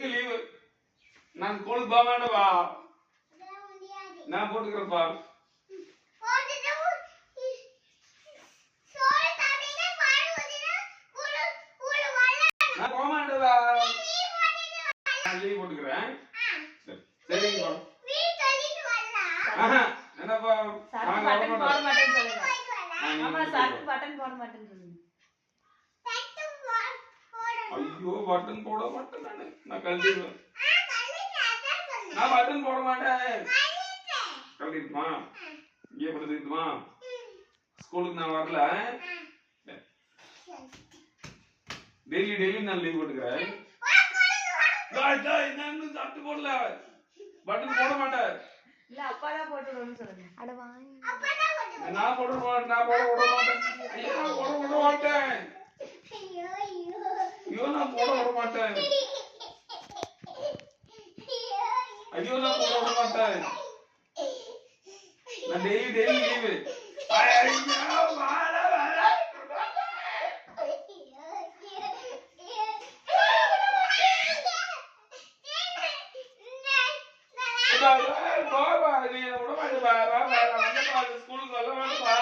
இன்னைக்கு லீவு. நான் ஸ்கூலுக்கு போக மாட்டேப்பா. நான் போட்டுக்கிறேன்ப்பா. நான் போக மாட்டேப்பா. நான் லீவ் போட்டுக்கிறேன். சரிங்க. என்னப்பா பட்டன் போட மாட்டேன்னு சொல்லுங்க. ஆமா சர்ட் பட்டன் போட மாட்டேன்னு சொல்லுங்க. ஐயோ பட்டன் போட மாட்டேன் நான் கழட்டிடுவேன். நான் பட்டன் போட மாட்டேன். கழட்டிடுமா? இங்கே படுத்துக்குமா? ஸ்கூலுக்கு நான் வரல. டெய்லி நான் லீவ் போட்டுக்கிறேன். நான் சட்டு போடல. பட்டன் போட மாட்டேன். இல்ல அப்பா தான் போட்டுடுன்னு சொல்லுங்க. அட வாங்க. நான் போட மாட்டேன். நான் போட விட மாட்டேன். ஐயோ நான் போட விட மாட்டேன். ஐயோ நான் போட விட மாட்டேன். ஐயோ நான் போட விட மாட்டேன். நான் டெய்லி லீவு. ஐயோ வாடா வாடா. பா நீ விட மாட்டேப்பா. ஸ்கூலுக்கு வர மாட்டேப்பா.